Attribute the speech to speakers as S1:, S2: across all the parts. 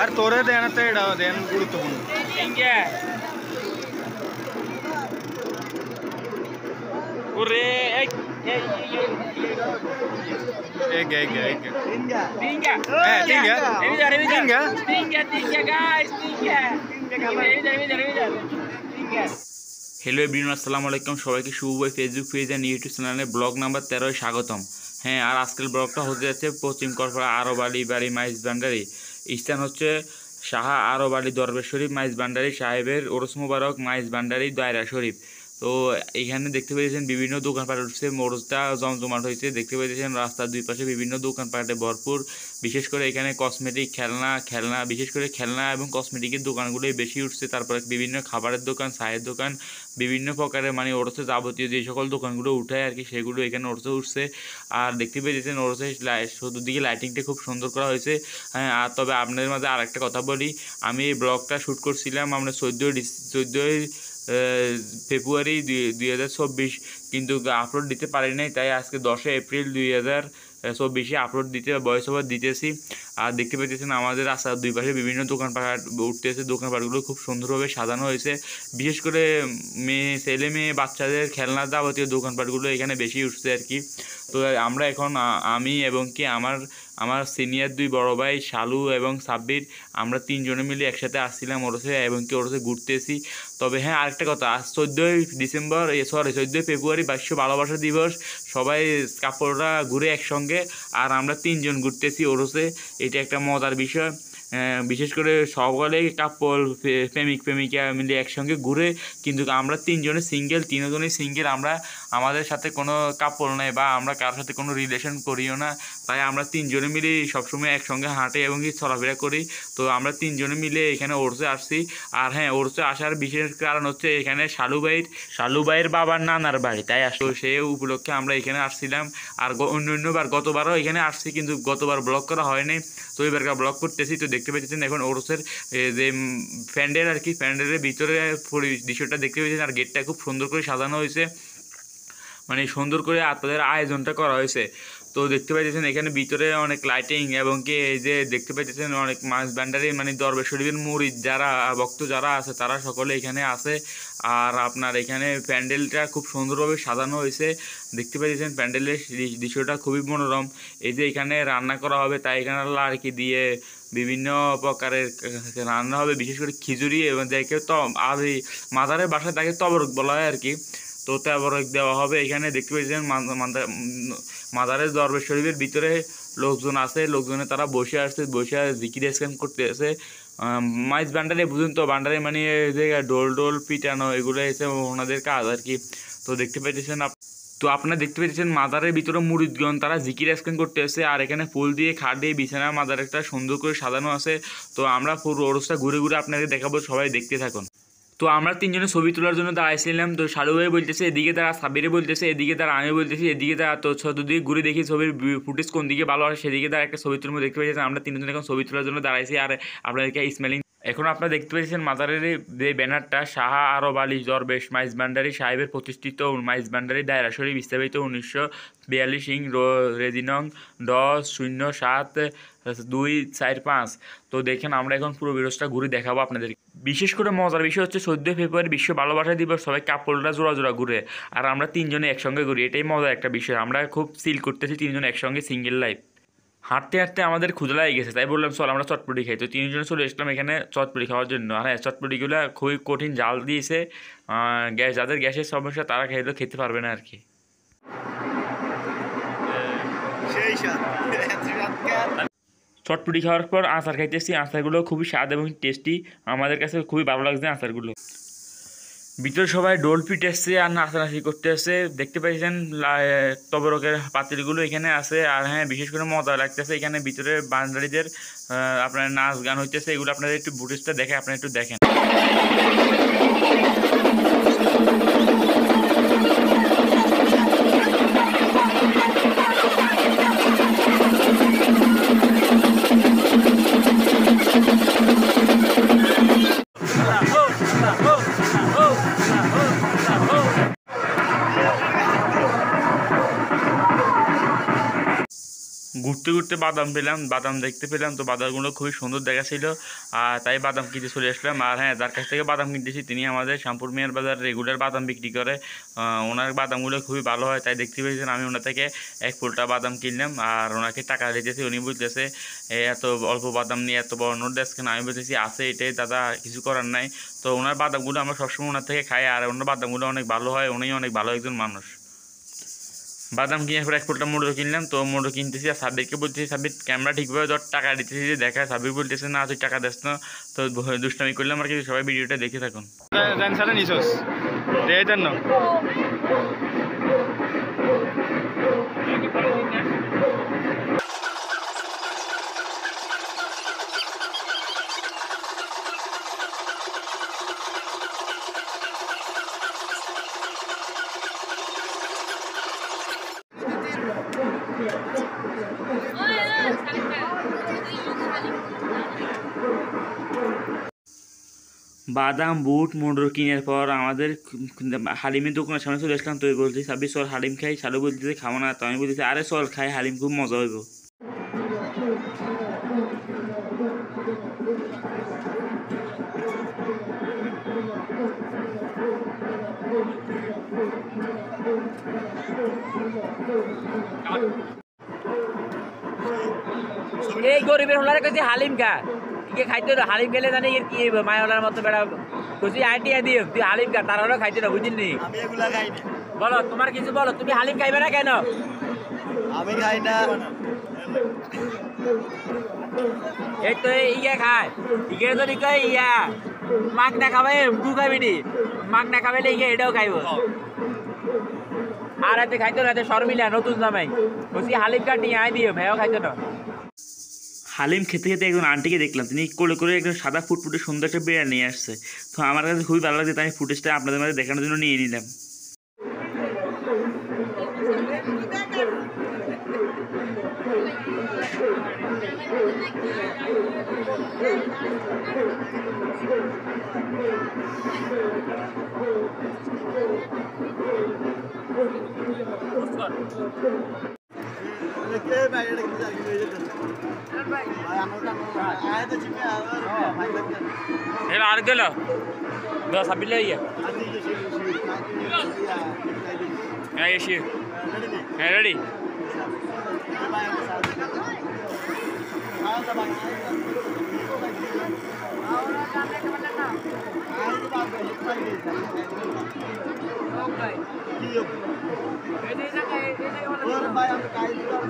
S1: আর তোরে দেন তো এটা দেন গুরুত্বপূর্ণ
S2: हेलो एवरीवन अस्सलाम वालेकुम সবাইকে শুভ ফেসবুক পেজ এন্ড ইউটিউব চ্যানেলে ব্লগ নাম্বার 13 এ স্বাগতম। হ্যাঁ, আর আজকের ব্লগটা হতে যাচ্ছে পশ্চিম করপাড়া আরব আলী বাড়ি মাইজ ভান্ডারি। স্থান হচ্ছে শাহ আরব আলী দরবার শরীফ মাইজ ভান্ডারি সাহেবের ওরস মুবারক মাইজ ভান্ডারি দায়রা শরীফ। তো এখানে দেখতে পেয়েছেন বিভিন্ন দোকানপাট উঠছে, মোড়টা জমজমাট হয়েছে। দেখতে পেয়েছেন রাস্তার দুই পাশে বিভিন্ন দোকানপাটে ভরপুর। বিশেষ করে এখানে কসমেটিক খেলনা বিশেষ করে খেলনা এবং কসমেটিকের দোকানগুলোই বেশি উঠছে। তারপরে বিভিন্ন খাবারের দোকান, চায়ের দোকান, বিভিন্ন প্রকারের মানে ওরসে যাবতীয় যে সকল দোকানগুলো উঠায় আর কি, সেগুলো এখানে ওরসে উঠছে। আর দেখতে পেয়েছেন ওরসে চতুর্দিকে লাইটিংটা খুব সুন্দর করা হয়েছে। হ্যাঁ, আর তবে আপনাদের মাঝে আর একটা কথা বলি, আমি এই ব্লগটা শ্যুট করছিলাম আমরা 14 ফেব্রুয়ারি 2024, কিন্তু আপলোড দিতে পারি নাই। তাই আজকে 10 এপ্রিল 2024 আপলোড দিতে ভয়েস ওভার দিতেছি। আর দেখতে পেতেছেন আমাদের রাস্তার দুই পাশে বিভিন্ন দোকানপাট উঠতেছে। দোকানপাটগুলো খুব সুন্দরভাবে সাজানো হয়েছে। বিশেষ করে ছেলে মেয়ে বাচ্চাদের খেলনা যাবতীয় দোকানপাটগুলো এখানে বেশি উঠছে আর কি। তো আমরা এখন আমি এবং কি আমার সিনিয়র দুই বড় ভাই শালু এবং সাব্বির, আমরা তিনজনে মিলে একসাথে আসছিলাম ওরসে এবং কি ওরসে ঘুরতেছি। তবে হ্যাঁ, আরেকটা কথা, আজ 14 ফেব্রুয়ারি বিশ্ব ভালোবাসা দিবস। সবাই কাপড়রা ঘুরে একসঙ্গে, আর আমরা তিনজন ঘুরতেছি ওরসে। এটা একটা মজার বিষয়। বিশেষ করে সকলেই কাপল প্রেমিকা মিলে একসঙ্গে ঘুরে, কিন্তু আমরা তিনজনই সিঙ্গেল। আমরা আমাদের সাথে কোনো কাপল নেই বা আমরা কারোর সাথে কোনো রিলেশন করিও না। তাই আমরা তিনজনে মিলে সবসময় একসঙ্গে হাঁটে এবং কি চলাফেরা করি। তো আমরা তিনজনে মিলে এখানে ওরসে আসছি। আর হ্যাঁ, ওরসে আসার বিশেষ কারণ হচ্ছে এখানে শালু ভাইয়ের বাবার নানার বাড়ি, তাই আসলে সে উপলক্ষে আমরা এখানে আসছিলাম। আর অন্যবার গতবারও এখানে আসছি, কিন্তু গতবার ব্লগ করা হয়নি, তো এবারকার ব্লগ করতেছি। তো দেখতে পেয়েছেন এখন ওরসের যে প্যান্ডেল আর কি, প্যান্ডেলের ভিতরে দৃশ্যটা দেখতে পেয়েছেন। আর গেটটা খুব সুন্দর করে সাজানো হয়েছে, মানে সুন্দর করে আপনাদের আয়োজনটা করা হয়েছে। তো দেখতে পাইতেছেন এখানে ভিতরে অনেক লাইটিং এবং কি এই যে দেখতে পাইতেছেন অনেক মাছ ভান্ডারি মানে দরবার শরীফের মুরিদ যারা ভক্ত যারা আছে তারা সকলে এখানে আছে। আর আপনার এখানে প্যান্ডেলটা খুব সুন্দরভাবে সাজানো হয়েছে। দেখতে পাইতেছেন প্যান্ডেলের দৃশ্যটা খুবই মনোরম। এই যে এখানে রান্না করা হবে, তাই এখানে লাড়কি দিয়ে বিভিন্ন প্রকারের রান্না হবে, বিশেষ করে খিচুড়ি এবং দেখে তো আর এই মাদারের বাসায় তাকে তবরক বলা হয় আর কি। তো তবরক দেওয়া হবে এখানে। দেখতে পেয়েছেন মাদারের দরবার শরীফের ভিতরে লোকজন আছে, লোকজনে তারা বসে জিকির স্ক্যান করতে আছে। মাইজ ভান্ডারে বুঝুন তো, ভান্ডারে মানে যে ডোল পিটানো এগুলো এসে ওনাদের কাজ আর কি। তো দেখতে পেয়েছেন আপনারা দেখতে পেয়েছেন মাদারের ভিতরে মুরিদগণ তারা জিকির স্ক্যান করতে আসে। আর এখানে ফুল দিয়ে খাট দিয়ে বিছানা মাদার একটা সুন্দর করে সাজানো আছে। তো আমরা পুরো ওরসটা ঘুরে আপনাকে দেখাবো, সবাই দেখতে থাকুন। তো আমরা তিনজনে ছবি তোলার জন্য দাঁড়াইছিলাম। তো শালু ভাই বলতেছে এদিকে তারা, সাবিরে বলতেছে এদিকে তারা, আমি বলতেছি এদিকে তারা। তো চতুর্দিকে ঘুরে দেখি ছবির ফুটেজ কোন দিকে ভালো আসে সেদিকে তারা একটা ছবি তুলবো। দেখতে পেয়েছেন আমরা তিনজন এখন ছবি তোলার জন্য দাঁড়াইছি। আর আপনাদেরকে স্মেলিং এখন আপনারা দেখতে পেয়েছেন মাদারের যে ব্যানারটা শাহ আরব আলী দরবেশ মাইজ ভান্ডারি সাহেবের প্রতিষ্ঠিত মাইজ ভান্ডারি দায়রা শরীফ স্থাপিত 1942 ইং রেজিনং 10/07/245। তো দেখেন আমরা এখন পুরো ভিডিওটা ঘুরে দেখাবো আপনাদের। বিশেষ করে মজার বিষয় হচ্ছে 14 ফেব্রুয়ারি বিশ্ব ভালোবাসা দিবস, সবাই কাপড়রা জোড়া ঘুরে, আর আমরা তিনজনে একসঙ্গে ঘুরি। এটাই মজার একটা বিষয়। আমরা খুব ফিল করতেছি তিনজন একসঙ্গে সিঙ্গেল লাইফ। হাঁটতে আমাদের ক্ষুধা লেগে গেছে, তাই বললাম চল আমরা চটপটি খাই। তো তিনজনে চলে এসলাম এখানে চটপটি খাওয়ার জন্য। আর হ্যাঁ, চটপটিগুলো খুবই কঠিন, জাল দিয়েছে। যাদের গ্যাসের সমস্যা তারা খেতে পারবে না আর কি। চটপটি খাওয়ার পর আচার খাইতেছি। আচারগুলো খুবই স্বাদ এবং টেস্টি, আমাদের কাছে খুবই ভালো লাগছে আচারগুলো। ভিতরে সবাই ডোল পিটেছে আর নাচানাচি করতে আসছে। দেখতে পাইছেন তবরকের পাতিলগুলো এখানে আছে। আর হ্যাঁ, বিশেষ করে মজা লাগতেছে এখানে ভিতরে বান্ডারিদের আপনার নাচ গান হইতেছে। এগুলো আপনাদের একটু ফুটেজটা দেখে আপনারা একটু দেখেন। ঘুরতে ঘুরতে বাদাম পেলাম, বাদাম দেখতে পেলাম, তো বাদামগুলো খুবই সুন্দর দেখাচ্ছিল আর তাই বাদাম কিনতে চলে আসলাম। আর হ্যাঁ, যার কাছ থেকে বাদাম কিনতেছি তিনি আমাদের শ্যামপুর মিয়ার বাজার রেগুলার বাদাম বিক্রি করে। ওনার বাদামগুলো খুবই ভালো হয়, তাই দেখতে পেয়েছেন আমি ওনার থেকে এক ফুলটা বাদাম কিনলাম আর ওনাকে টাকা দিতেছি। উনি বলতেছে এত অল্প বাদাম নিয়ে এত বড় নোট দেশ কেন? আমি বলতেছি আছে এটাই দাদা, কিছু করার নাই। তো ওনার বাদামগুলো আমরা সবসময় ওনার থেকে খাই আর ওনার বাদামগুলো অনেক ভালো হয়, উনি অনেক ভালো একজন মানুষ। বাদাম কিনে পরে এক ফুলটা মোটর কিনলাম, তো মোটর কিনতেছি আর সাব্বিরকে বলতেছি সাব্বির ক্যামেরা ঠিকভাবে ধর, টাকা দিতেছি যে দেখা। সাব্বির বলতেছে না তুই টাকা দিস না, তো দুষ্টামি করলাম আর কি। সবাই ভিডিওটা দেখে থাকুন।
S1: জানসারা নিছস দেই দেন না
S2: বাদাম বুট মোটর কেনার পর আমাদের হালিমের দোকানের সামনে চলে আসলাম। তো বলছি সাব্বির চল হালিম খাই, শালু বলতেছে খাবো না, তো আমি বলতেছি আরে চল খাই, হালিম খুব মজা হইব।
S3: এই গরিবের হলারে কইছি হালিম খা, কি খাইতে না হালিম খেলে জানি এর কি মায়ালার মতো বেড়া কইছি আইডিয়া দিও তুই হালিম খা, তারাও খাইতে না বুঝিনি।
S4: আমি এগুলা খাই না।
S3: বলো তোমার কিছু বলো, তুমি হালিম খাইবে না কেন?
S4: আমি খাই না।
S3: এই তো ইয়া খায় ইয়ে যদি কই ইয়া মাগ না খাবে গু খাবি নি, মাগ না খাবে ইয়ে এটাও খাইব। আর এতে খাইতো না, এতে শর্মিলা নতুন জামাই কইছি হালিম খা নিয়ে আই দিও, ভাইও খাইতো না।
S2: হালিম খেতে খেতে একজন আন্টিকে দেখলাম, তিনি কোলে করে একজন সাদা ফুটফুটে সুন্দর একটা বিরিয়ানি নিয়ে আসছে। তো আমার কাছে খুবই ভালো লাগছে, তাই আমি ফুটেজটা আপনাদের মাঝে দেখানোর জন্য নিয়ে নিলাম।
S4: কে ভাই এটা কি জানি হয়ে যেত ভাই আমরা আয় তো চিপে ভাই লাগবে
S3: এর আর গেল 10 ছাব্বিশ লইয়া
S4: আজি যে
S3: হ্যাঁ এসি
S4: রেডি
S3: হ্যাঁ রেডি।
S4: ভাই আমরা সাথে আয় তো ভাই ahora জানে কেমন না আয় তো ভাই ভাই কি হবে এই যে ওর ভাই আমরা কাই দিলাম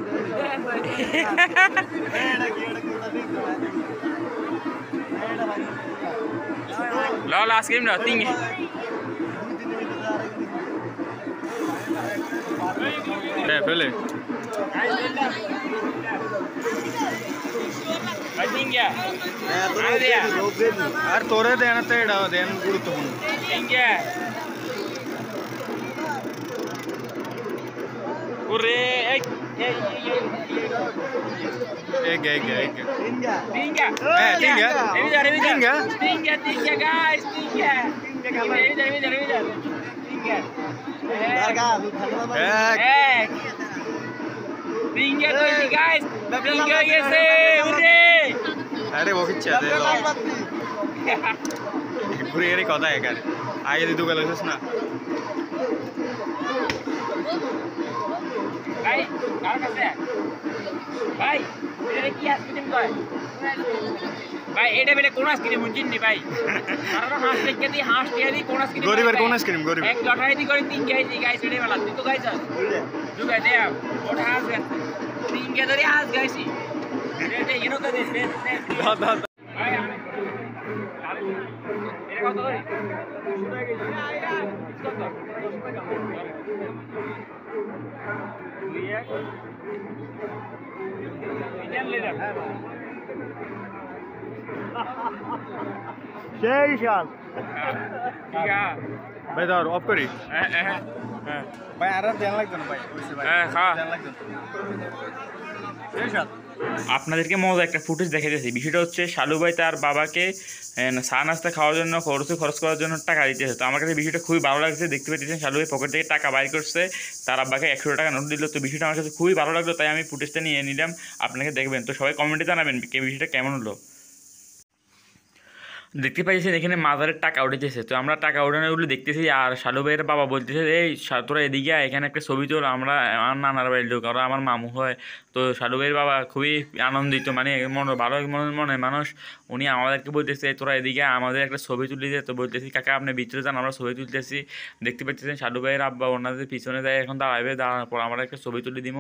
S4: এটা কি কথা ঠিক না এটা ভাই
S3: লাল আইসক্রিম না তিন
S1: ফেলে
S3: ভাই তিন গয়া
S1: আর তোরে দেন তো এটা দেন গুরুত্বপূর্ণ
S3: তিন গয়া ওরে এক
S1: এক
S4: India
S3: Tinga.
S1: Tinga.
S3: Revisar.
S1: Tinga.
S3: Tinga, guys. Tinga. Revisar. Tinga.
S4: দাগা ধন্যবাদ
S1: এক
S3: Eh. Tinga tuh ini guys. Tinga gese. Ure.
S1: আরে ও কিচ্ছা দে ঘুরে এর কথা এখানে আগে দিদু গেল না
S3: Bhai, kawan kasih. Bhai, ini কি আইসক্রিম কয়? ভাই এটা বেলে কোন আইসক্রিম বুঝিন নি ভাই? কারণ হাঁস দেখে দি হাঁস দিয়ে দি কোন আইসক্রিম?
S1: গরিবের কোন আইসক্রিম গরিব
S3: এক লটারি দি করে তিন কেজি গাইস এটাই বলা তুই তো গাইছ তুই গাই দে ওটা হাঁস গাইছ তিন কেজি ধরে হাঁস গাইছি এটা ইনো তো দে ভাই আমি এটা কত ধরে
S4: সেই শাল
S3: ঠিক আছে
S1: ভাই দাও অফ করি হ্যাঁ ভাই আর দেন লাগবে না ভাই বুঝছি ভাই
S2: হ্যাঁ খা
S1: দেন লাগবে এই সাথ
S2: আপনাদেরকে মজা একটা ফুটেজ দেখে দিয়েছি। বিষয়টা হচ্ছে শালু ভাই তার বাবাকে চা নাস্তা খাওয়ার জন্য খরচ করার জন্য টাকা দিতেছে। তো আমার কাছে বিষয়টা খুবই ভালো লাগছে। দেখতে পেয়েছেন শালু ভাই পকেট থেকে টাকা বাইর করছে, তার আব্বাকে 100 টাকা নোট দিল। তো বিষয়টা আমার কাছে খুবই ভালো লাগলো, তাই আমি ফুটেজটা নিয়ে নিলাম, আপনাকে দেখবেন। তো সবাই কমেন্টে জানাবেন বিষয়টা কেমন হলো। দেখতে পাইছেন এখানে মাজারের টাকা উঠেছে। তো আমরা টাকা উঠানোগুলো দেখতেছি, আর শালু ভাইয়ের বাবা বলতেছে এই তোরা এদিকে আয়, এখানে একটা ছবি তোল, আমরা আমার নানার বাড়ির লোক, ওরা আমার মামু হয়। তো শালু ভাইয়ের বাবা খুবই আনন্দিত, মানে ভালো মনে মানুষ। উনি আমাদেরকে বলতেছে তোরা এদিকে আমাদের একটা ছবি তুলে দিয়ে। তো বলতেছি কাকা আপনি ভিতরে যান, আমরা ছবি তুলতেছি। দেখতে পাচ্ছেন শালু ভাইয়ের আব্বা ওনাদের পিছনে যায়, এখন দাঁড়াবে, দাঁড়ানোর পর আমরা একটা ছবি তুলে দিব।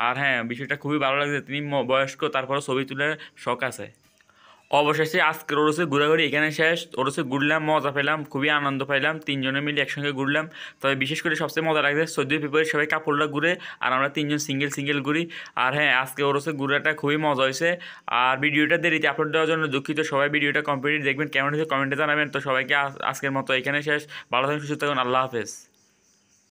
S2: আর হ্যাঁ, বিষয়টা খুবই ভালো লাগছে, তিনি বয়স্ক, তারপরে ছবি তোলার শখ আছে। অবশেষে আজকের ওরসে ঘোরাঘুরি এখানে শেষ। ওরসে ঘুরলাম, মজা পেলাম, খুবই আনন্দ পাইলাম, 3 জনে মিলে একসঙ্গে ঘুরলাম। তবে বিশেষ করে সবচেয়ে মজা লাগছে 14 ফেব্রুয়ারি সবাই কাপড়টা ঘুরে, আর আমরা 3 জন সিঙ্গেল ঘুরি। আর হ্যাঁ, আজকে ওরসে ঘুরাটা খুবই মজা হয়েছে। আর ভিডিওটা দেরিতে আপলোড দেওয়ার জন্য দুঃখিত। সবাই ভিডিওটা কমপ্লিট দেখবেন, কেমন হয়েছে কমেন্টে জানাবেন। তো সবাইকে আজকের মতো এখানে শেষ। ভালো থাকুন, সুস্থ থাকুন, আল্লাহ হাফেজ।